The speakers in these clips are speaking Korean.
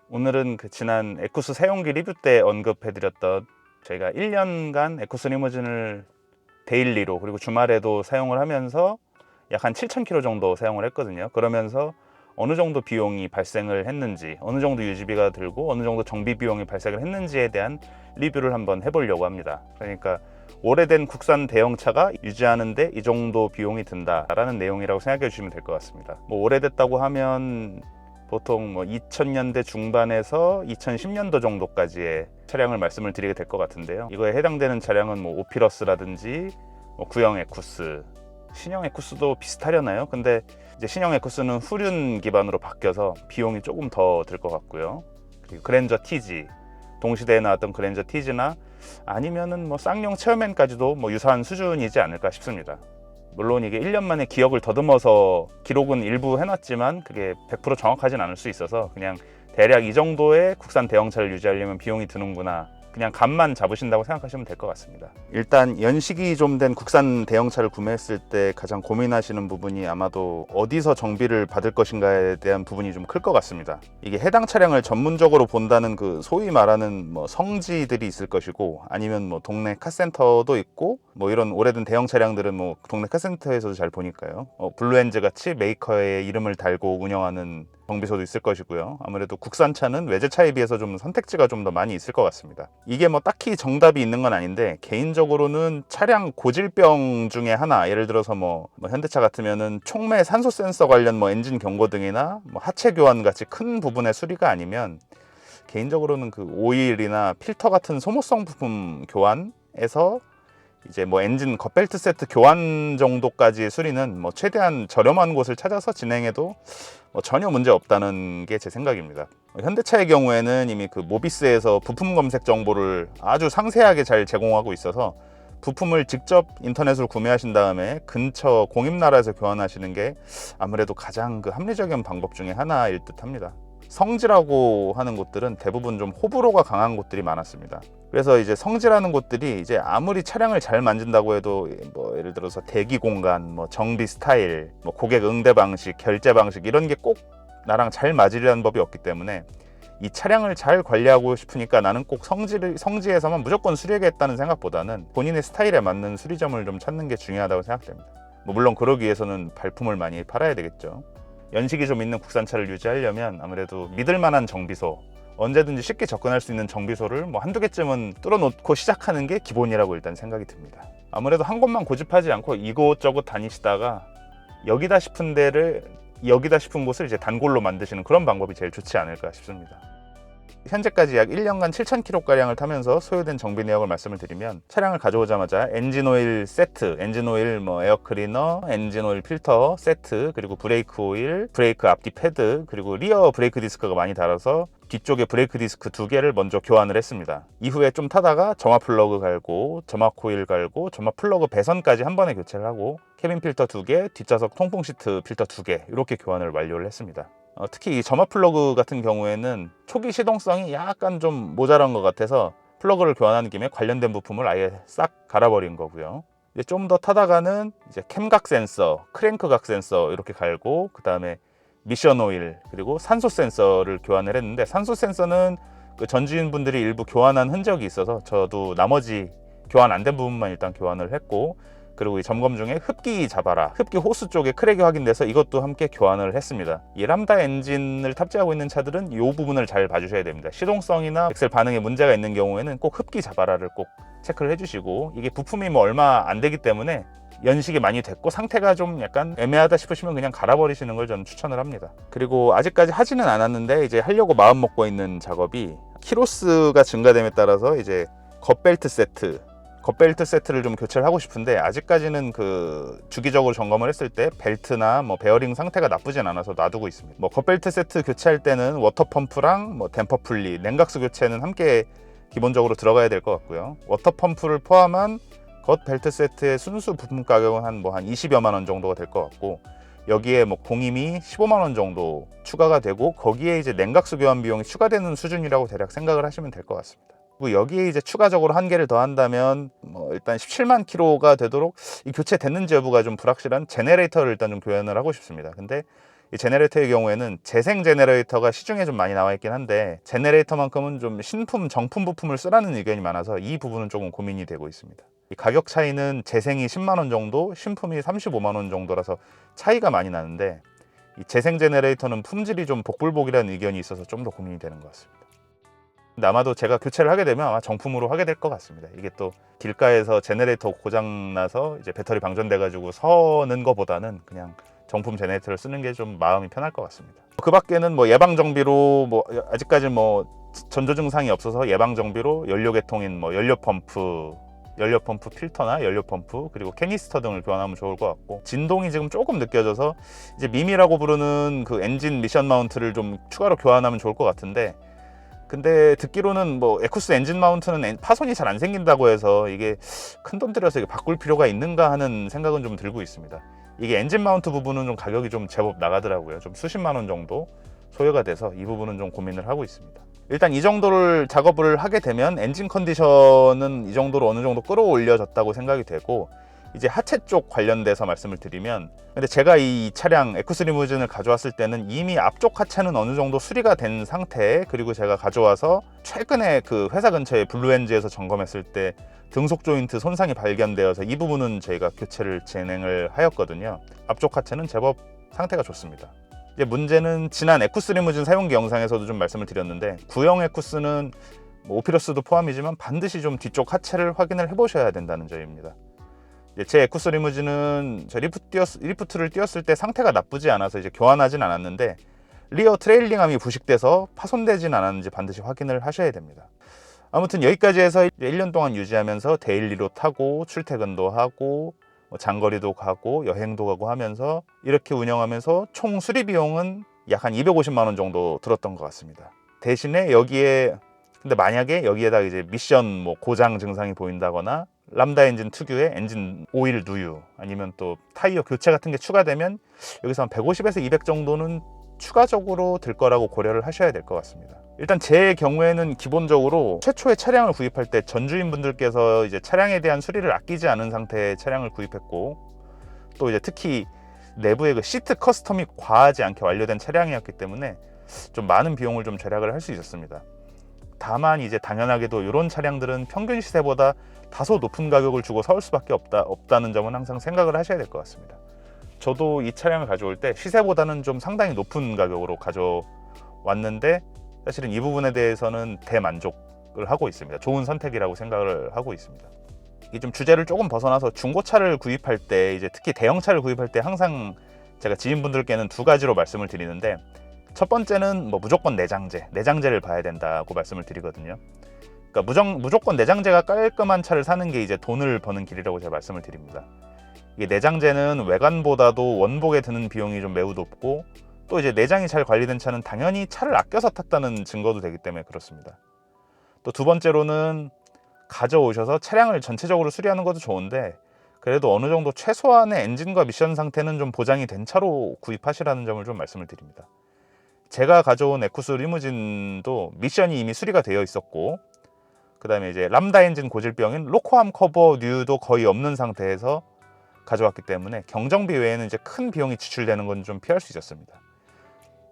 오늘은 그 지난 에쿠스 사용기 리뷰 때 언급해드렸던 저희가 1년간 에쿠스 리무진을 데일리로 그리고 주말에도 사용을 하면서 약 한 7,000km 정도 사용을 했거든요. 그러면서 어느 정도 비용이 발생을 했는지, 어느 정도 유지비가 들고 어느 정도 정비 비용이 발생을 했는지에 대한 리뷰를 한번 해보려고 합니다. 그러니까 오래된 국산 대형차가 유지하는데 이 정도 비용이 든다라는 내용이라고 생각해 주시면 될 것 같습니다. 뭐 오래됐다고 하면 보통 뭐 2000년대 중반에서 2010년도 정도까지의 차량을 말씀을 드리게 될 것 같은데요. 이거에 해당되는 차량은 뭐 오피러스라든지 뭐 구형 에쿠스, 신형 에쿠스도 비슷하려나요? 근데 이제 신형 에쿠스는 후륜 기반으로 바뀌어서 비용이 조금 더 들 것 같고요. 그리고 그랜저 TG, 동시대에 나왔던 그랜저 TG나 아니면은 뭐 쌍용 체어맨까지도 뭐 유사한 수준이지 않을까 싶습니다. 물론 이게 1년 만에 기억을 더듬어서 기록은 일부 해놨지만 그게 100% 정확하진 않을 수 있어서 그냥 대략 이 정도의 국산 대형차를 유지하려면 비용이 드는구나, 그냥 감만 잡으신다고 생각하시면 될 것 같습니다. 일단 연식이 좀 된 국산 대형차를 구매했을 때 가장 고민하시는 부분이 아마도 어디서 정비를 받을 것인가에 대한 부분이 좀 클 것 같습니다. 이게 해당 차량을 전문적으로 본다는 그 소위 말하는 뭐 성지들이 있을 것이고, 아니면 뭐 동네 카센터도 있고, 뭐 이런 오래된 대형 차량들은 뭐 동네 카센터에서도 잘 보니까요. 블루엔즈 같이 메이커의 이름을 달고 운영하는 정비소도 있을 것이고요. 아무래도 국산차는 외제차에 비해서 좀 선택지가 좀 더 많이 있을 것 같습니다. 이게 뭐 딱히 정답이 있는 건 아닌데, 개인적으로는 차량 고질병 중에 하나, 예를 들어서 뭐 현대차 같으면은 촉매 산소 센서 관련 뭐 엔진 경고등이나 뭐 하체 교환 같이 큰 부분의 수리가 아니면, 개인적으로는 그 오일이나 필터 같은 소모성 부품 교환에서 이제 뭐 엔진 겉벨트 세트 교환 정도까지의 수리는 뭐 최대한 저렴한 곳을 찾아서 진행해도 뭐 전혀 문제 없다는 게 제 생각입니다. 현대차의 경우에는 이미 그 모비스에서 부품 검색 정보를 아주 상세하게 잘 제공하고 있어서 부품을 직접 인터넷으로 구매하신 다음에 근처 공입나라에서 교환하시는 게 아무래도 가장 그 합리적인 방법 중에 하나일 듯 합니다. 성지라고 하는 곳들은 대부분 좀 호불호가 강한 곳들이 많았습니다. 그래서 이제 성지라는 곳들이 이제 아무리 차량을 잘 만진다고 해도 뭐 예를 들어서 대기 공간, 뭐 정비 스타일, 뭐 고객 응대 방식, 결제 방식 이런 게 꼭 나랑 잘 맞으려는 법이 없기 때문에, 이 차량을 잘 관리하고 싶으니까 나는 꼭 성지에서만 무조건 수리하겠다는 생각보다는 본인의 스타일에 맞는 수리점을 좀 찾는 게 중요하다고 생각됩니다. 뭐 물론 그러기 위해서는 발품을 많이 팔아야 되겠죠. 연식이 좀 있는 국산차를 유지하려면 아무래도 믿을 만한 정비소, 언제든지 쉽게 접근할 수 있는 정비소를 뭐 한두 개쯤은 뚫어놓고 시작하는 게 기본이라고 일단 생각이 듭니다. 아무래도 한 곳만 고집하지 않고 이곳저곳 다니시다가 여기다 싶은 곳을 이제 단골로 만드시는 그런 방법이 제일 좋지 않을까 싶습니다. 현재까지 약 1년간 7,000km가량을 타면서 소요된 정비 내역을 말씀을 드리면, 차량을 가져오자마자 엔진오일 세트, 엔진오일 뭐 에어클리너, 엔진오일 필터 세트, 그리고 브레이크 오일, 브레이크 앞뒤 패드, 그리고 리어 브레이크 디스크가 많이 닳아서 뒤쪽에 브레이크 디스크 2개를 먼저 교환을 했습니다. 이후에 좀 타다가 점화 플러그 갈고, 점화 코일 갈고, 점화 플러그 배선까지 한 번에 교체를 하고, 캐빈 필터 2개, 뒷좌석 통풍 시트 필터 2개 이렇게 교환을 완료를 했습니다. 특히 이 점화 플러그 같은 경우에는 초기 시동성이 약간 좀 모자란 것 같아서 플러그를 교환하는 김에 관련된 부품을 아예 싹 갈아버린 거고요. 이제 좀 더 타다가는 이제 캠각 센서, 크랭크 각 센서 이렇게 갈고, 그 다음에 미션 오일, 그리고 산소 센서를 교환을 했는데, 산소 센서는 그 전주인분들이 일부 교환한 흔적이 있어서 저도 나머지 교환 안 된 부분만 일단 교환을 했고, 그리고 이 점검 중에 흡기 잡아라, 흡기 호스 쪽에 크랙이 확인돼서 이것도 함께 교환을 했습니다. 이 람다 엔진을 탑재하고 있는 차들은 이 부분을 잘 봐주셔야 됩니다. 시동성이나 엑셀 반응에 문제가 있는 경우에는 꼭 흡기 잡아라를 꼭 체크를 해주시고, 이게 부품이 뭐 얼마 안 되기 때문에 연식이 많이 됐고 상태가 좀 약간 애매하다 싶으시면 그냥 갈아버리시는 걸 저는 추천을 합니다. 그리고 아직까지 하지는 않았는데 이제 하려고 마음 먹고 있는 작업이, 키로수가 증가됨에 따라서 이제 겉벨트 세트를 좀 교체를 하고 싶은데, 아직까지는 그 주기적으로 점검을 했을 때 벨트나 뭐 베어링 상태가 나쁘진 않아서 놔두고 있습니다. 뭐 겉벨트 세트 교체할 때는 워터 펌프랑 뭐 댐퍼 분리, 냉각수 교체는 함께 기본적으로 들어가야 될 것 같고요. 워터 펌프를 포함한 겉 벨트 세트의 순수 부품 가격은 한 20여만 원 정도가 될 것 같고, 여기에 뭐 공임이 15만 원 정도 추가가 되고, 거기에 이제 냉각수 교환 비용이 추가되는 수준이라고 대략 생각을 하시면 될 것 같습니다. 그리고 여기에 이제 추가적으로 한 개를 더 한다면 뭐 일단 17만 킬로가 되도록, 이 교체됐는지 여부가 좀 불확실한 제네레이터를 일단 좀 교환을 하고 싶습니다. 근데 이 제네레이터의 경우에는 재생 제네레이터가 시중에 좀 많이 나와 있긴 한데 제네레이터만큼은 좀 신품 정품 부품을 쓰라는 의견이 많아서 이 부분은 조금 고민이 되고 있습니다. 이 가격 차이는 재생이 10만 원 정도, 신품이 35만 원 정도라서 차이가 많이 나는데 이 재생 제네레이터는 품질이 좀 복불복이라는 의견이 있어서 좀 더 고민이 되는 것 같습니다. 근데 아마도 제가 교체를 하게 되면 아마 정품으로 하게 될 것 같습니다. 이게 또 길가에서 제네레이터 고장 나서 이제 배터리 방전돼 가지고 서는 거보다는 그냥 정품 제네레이터를 쓰는 게 좀 마음이 편할 것 같습니다. 그 밖에는 뭐 예방 정비로 뭐 아직까지 뭐 전조 증상이 없어서 예방 정비로 연료 계통인 뭐 연료 펌프 필터나 연료 펌프 그리고 캐니스터 등을 교환하면 좋을 것 같고, 진동이 지금 조금 느껴져서 이제 미미라고 부르는 그 엔진 미션 마운트를 좀 추가로 교환하면 좋을 것 같은데, 근데 듣기로는 뭐 에쿠스 엔진 마운트는 파손이 잘 안 생긴다고 해서 이게 큰돈 들여서 이게 바꿀 필요가 있는가 하는 생각은 좀 들고 있습니다. 이게 엔진 마운트 부분은 좀 가격이 좀 제법 나가더라고요. 좀 수십만 원 정도 소요가 돼서 이 부분은 좀 고민을 하고 있습니다. 일단 이 정도를 작업을 하게 되면 엔진 컨디션은 이 정도로 어느 정도 끌어올려졌다고 생각이 되고, 이제 하체 쪽 관련돼서 말씀을 드리면, 근데 제가 이 차량 에쿠스 리무진을 가져왔을 때는 이미 앞쪽 하체는 어느 정도 수리가 된 상태, 그리고 제가 가져와서 최근에 그 회사 근처에 블루엔즈에서 점검했을 때 등속 조인트 손상이 발견되어서 이 부분은 저희가 교체를 진행을 하였거든요. 앞쪽 하체는 제법 상태가 좋습니다. 이제 문제는 지난 에쿠스 리무진 사용기 영상에서도 좀 말씀을 드렸는데, 구형 에쿠스는 뭐 오피러스도 포함이지만 반드시 좀 뒤쪽 하체를 확인을 해보셔야 된다는 점입니다. 제 에쿠스 리무진은 저 리프트를 띄웠을 때 상태가 나쁘지 않아서 이제 교환하진 않았는데, 리어 트레일링암이 부식돼서 파손되진 않았는지 반드시 확인을 하셔야 됩니다. 아무튼 여기까지 해서 1년 동안 유지하면서 데일리로 타고 출퇴근도 하고 뭐 장거리도 가고 여행도 가고 하면서 이렇게 운영하면서 총 수리 비용은 약 한 250만 원 정도 들었던 것 같습니다. 대신에 여기에 근데 만약에 여기에다 이제 미션 뭐 고장 증상이 보인다거나 람다 엔진 특유의 엔진 오일 누유 아니면 또 타이어 교체 같은 게 추가되면 여기서 한 150에서 200 정도는 추가적으로 들 거라고 고려를 하셔야 될 것 같습니다. 일단 제 경우에는 기본적으로 최초에 차량을 구입할 때 전주인분들께서 이제 차량에 대한 수리를 아끼지 않은 상태의 차량을 구입했고, 또 이제 특히 내부의 그 시트 커스텀이 과하지 않게 완료된 차량이었기 때문에 좀 많은 비용을 좀 절약을 할 수 있었습니다. 다만 이제 당연하게도 이런 차량들은 평균 시세보다 다소 높은 가격을 주고 사올 수밖에 없다는 점은 항상 생각을 하셔야 될 것 같습니다. 저도 이 차량을 가져올 때 시세보다는 좀 상당히 높은 가격으로 가져왔는데 사실은 이 부분에 대해서는 대만족을 하고 있습니다. 좋은 선택이라고 생각을 하고 있습니다. 이게 좀 주제를 조금 벗어나서 중고차를 구입할 때, 이제 특히 대형차를 구입할 때 항상 제가 지인분들께는 두 가지로 말씀을 드리는데, 첫 번째는 뭐 무조건 내장재를 봐야 된다고 말씀을 드리거든요. 그러니까 무조건 내장재가 깔끔한 차를 사는 게 이제 돈을 버는 길이라고 제가 말씀을 드립니다. 이게 내장재는 외관보다도 원복에 드는 비용이 좀 매우 높고, 또 이제 내장이 잘 관리된 차는 당연히 차를 아껴서 탔다는 증거도 되기 때문에 그렇습니다. 또 두 번째로는 가져오셔서 차량을 전체적으로 수리하는 것도 좋은데, 그래도 어느 정도 최소한의 엔진과 미션 상태는 좀 보장이 된 차로 구입하시라는 점을 좀 말씀을 드립니다. 제가 가져온 에쿠스 리무진도 미션이 이미 수리가 되어 있었고, 그 다음에 이제 람다 엔진 고질병인 로코암 커버 뉴도 거의 없는 상태에서 가져왔기 때문에 경정비 외에는 이제 큰 비용이 지출되는 건 좀 피할 수 있었습니다.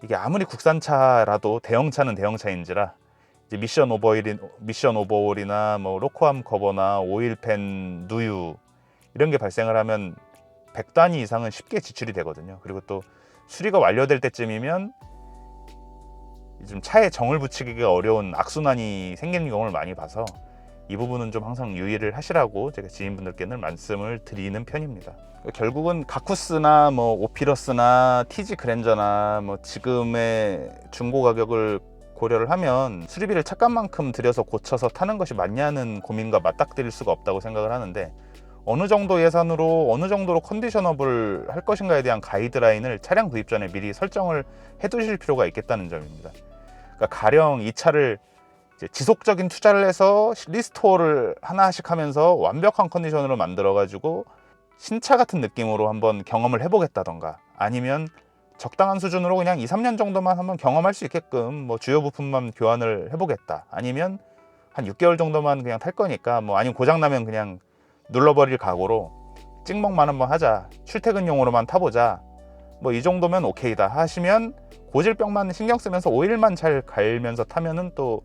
이게 아무리 국산차라도 대형차는 대형차인지라 이제 미션 오버홀이나 뭐 로코암 커버나 오일팬 누유 이런 게 발생을 하면 100단위 이상은 쉽게 지출이 되거든요. 그리고 또 수리가 완료될 때쯤이면 좀 차에 정을 붙이기가 어려운 악순환이 생기는 경우를 많이 봐서 이 부분은 좀 항상 유의를 하시라고 제가 지인분들께는 말씀을 드리는 편입니다. 결국은 가쿠스나 뭐 오피러스나 TG 그랜저나 뭐 지금의 중고 가격을 고려를 하면 수리비를 차값만큼 들여서 고쳐서 타는 것이 맞냐는 고민과 맞닥뜨릴 수가 없다고 생각을 하는데, 어느 정도 예산으로 어느 정도로 컨디셔너블 할 것인가에 대한 가이드라인을 차량 구입 전에 미리 설정을 해 두실 필요가 있겠다는 점입니다. 그러니까 가령 이 차를 이제 지속적인 투자를 해서 리스토어를 하나씩 하면서 완벽한 컨디션으로 만들어 가지고 신차 같은 느낌으로 한번 경험을 해보겠다던가, 아니면 적당한 수준으로 그냥 2-3년 정도만 한번 경험할 수 있게끔 뭐 주요 부품만 교환을 해보겠다, 아니면 한 6개월 정도만 그냥 탈 거니까 뭐 아니면 고장나면 그냥 눌러버릴 각오로 찍먹만 한번 하자, 출퇴근용으로만 타보자, 뭐 이 정도면 오케이다 하시면 고질병만 신경 쓰면서 오일만 잘 갈면서 타면은 또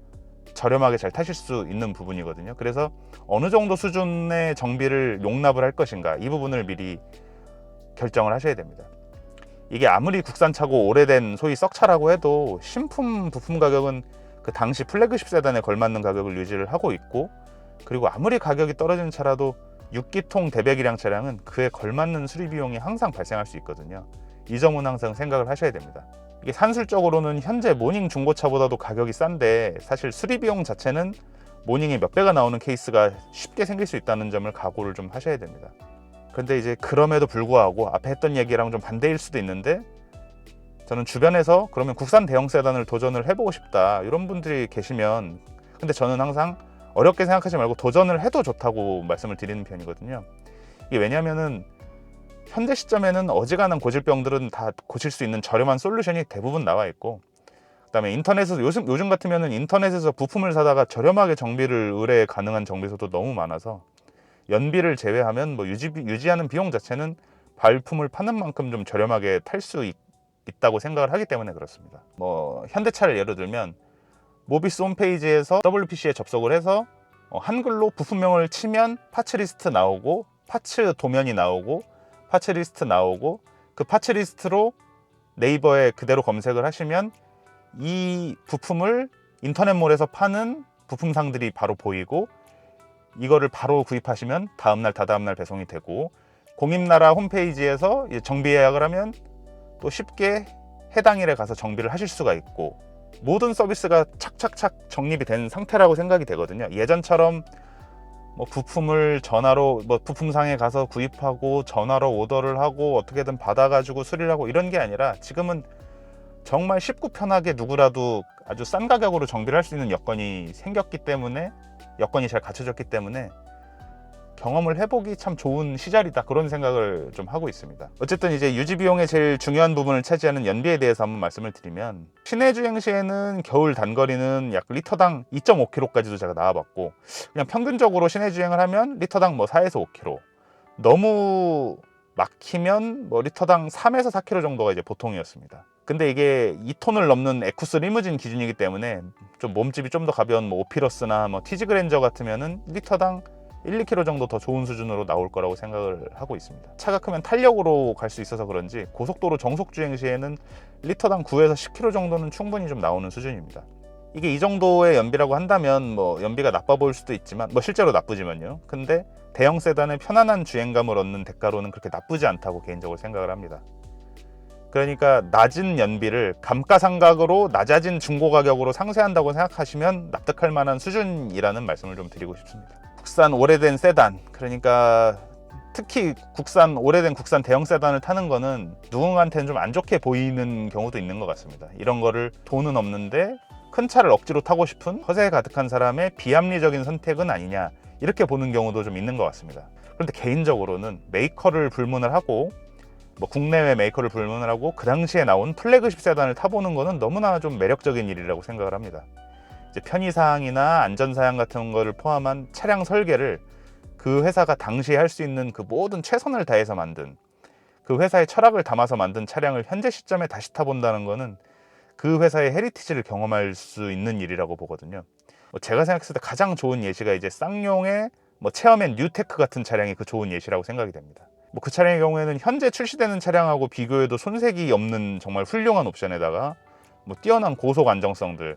저렴하게 잘 타실 수 있는 부분이거든요. 그래서 어느 정도 수준의 정비를 용납을 할 것인가, 이 부분을 미리 결정을 하셔야 됩니다. 이게 아무리 국산차고 오래된 소위 썩차라고 해도 신품 부품 가격은 그 당시 플래그십 세단에 걸맞는 가격을 유지를 하고 있고, 그리고 아무리 가격이 떨어지는 차라도 6기통 대배기량 차량은 그에 걸맞는 수리 비용이 항상 발생할 수 있거든요. 이 점은 항상 생각을 하셔야 됩니다. 이게 산술적으로는 현재 모닝 중고차보다도 가격이 싼데 사실 수리 비용 자체는 모닝이 몇 배가 나오는 케이스가 쉽게 생길 수 있다는 점을 각오를 좀 하셔야 됩니다. 그런데 이제 그럼에도 불구하고 앞에 했던 얘기랑 좀 반대일 수도 있는데, 저는 주변에서 그러면 국산 대형 세단을 도전을 해보고 싶다 이런 분들이 계시면, 근데 저는 항상 어렵게 생각하지 말고 도전을 해도 좋다고 말씀을 드리는 편이거든요. 이게 왜냐면은 현재 시점에는 어지간한 고질병들은 다 고칠 수 있는 저렴한 솔루션이 대부분 나와 있고, 그다음에 인터넷에서 요즘 같으면은 인터넷에서 부품을 사다가 저렴하게 정비를 의뢰 가능한 정비소도 너무 많아서 연비를 제외하면 뭐 유지하는 비용 자체는 발품을 파는 만큼 좀 저렴하게 탈 수 있다고 생각을 하기 때문에 그렇습니다. 뭐 현대차를 예로 들면 모비스 홈페이지에서 WPC에 접속을 해서 한글로 부품명을 치면 파츠 리스트 나오고, 파츠 도면이 나오고, 파츠 리스트 나오고, 그 파츠 리스트로 네이버에 그대로 검색을 하시면 이 부품을 인터넷몰에서 파는 부품상들이 바로 보이고, 이거를 바로 구입하시면 다음날 다다음날 배송이 되고, 공입나라 홈페이지에서 정비 예약을 하면 또 쉽게 해당 일에 가서 정비를 하실 수가 있고, 모든 서비스가 착착착 정립이 된 상태라고 생각이 되거든요. 예전처럼 뭐 부품을 전화로 부품상에 가서 구입하고 전화로 오더를 하고 어떻게든 받아가지고 수리를 하고 이런 게 아니라, 지금은 정말 쉽고 편하게 누구라도 아주 싼 가격으로 정비를 할 수 있는 여건이 생겼기 때문에, 여건이 잘 갖춰졌기 때문에 경험을 해보기 참 좋은 시절이다, 그런 생각을 좀 하고 있습니다. 어쨌든 이제 유지 비용의 제일 중요한 부분을 차지하는 연비에 대해서 한번 말씀을 드리면, 시내 주행 시에는 겨울 단거리는 약 리터당 2.5km까지도 제가 나와봤고, 그냥 평균적으로 시내 주행을 하면 리터당 뭐 4에서 5km, 너무 막히면 뭐 리터당 3에서 4km 정도가 이제 보통이었습니다. 근데 이게 2톤을 넘는 에쿠스 리무진 기준이기 때문에 좀 몸집이 좀 더 가벼운 뭐 오피러스나 뭐 티지 그랜저 같으면은 리터당 1, 2km 정도 더 좋은 수준으로 나올 거라고 생각을 하고 있습니다. 차가 크면 탄력으로 갈 수 있어서 그런지 고속도로 정속 주행 시에는 리터당 9에서 10km 정도는 충분히 좀 나오는 수준입니다. 이게 이 정도의 연비라고 한다면 뭐 연비가 나빠 보일 수도 있지만, 뭐 실제로 나쁘지만요. 근데 대형 세단의 편안한 주행감을 얻는 대가로는 그렇게 나쁘지 않다고 개인적으로 생각을 합니다. 그러니까 낮은 연비를 감가상각으로 낮아진 중고 가격으로 상쇄한다고 생각하시면 납득할 만한 수준이라는 말씀을 좀 드리고 싶습니다. 국산 오래된 세단, 그러니까 특히 오래된 국산 대형 세단을 타는 거는 누군가한테는 좀 안 좋게 보이는 경우도 있는 것 같습니다. 이런 거를 돈은 없는데 큰 차를 억지로 타고 싶은 허세에 가득한 사람의 비합리적인 선택은 아니냐, 이렇게 보는 경우도 좀 있는 것 같습니다. 그런데 개인적으로는 메이커를 불문을 하고, 뭐 국내외 메이커를 불문을 하고 그 당시에 나온 플래그십 세단을 타보는 거는 너무나 좀 매력적인 일이라고 생각을 합니다. 이제 편의사항이나 안전사양 같은 거를 포함한 차량 설계를 그 회사가 당시에 할 수 있는 그 모든 최선을 다해서 만든, 그 회사의 철학을 담아서 만든 차량을 현재 시점에 다시 타본다는 거는 그 회사의 헤리티지를 경험할 수 있는 일이라고 보거든요. 제가 생각했을 때 가장 좋은 예시가 이제 쌍용의 뭐 체어맨 뉴테크 같은 차량이 그 좋은 예시라고 생각이 됩니다. 뭐 그 차량의 경우에는 현재 출시되는 차량하고 비교해도 손색이 없는 정말 훌륭한 옵션에다가 뭐 뛰어난 고속 안정성들,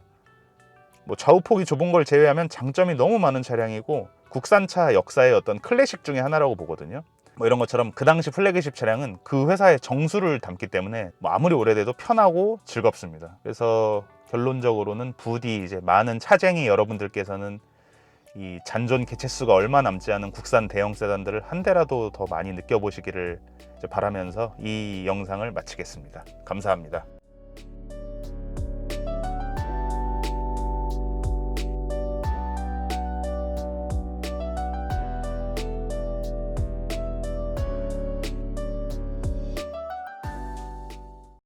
뭐 좌우폭이 좁은 걸 제외하면 장점이 너무 많은 차량이고, 국산차 역사의 어떤 클래식 중에 하나라고 보거든요. 뭐 이런 것처럼 그 당시 플래그십 차량은 그 회사의 정수를 담기 때문에 뭐 아무리 오래돼도 편하고 즐겁습니다. 그래서 결론적으로는 부디 이제 많은 차쟁이 여러분들께서는 이 잔존 개체수가 얼마 남지 않은 국산 대형 세단들을 한 대라도 더 많이 느껴보시기를 바라면서 이 영상을 마치겠습니다. 감사합니다.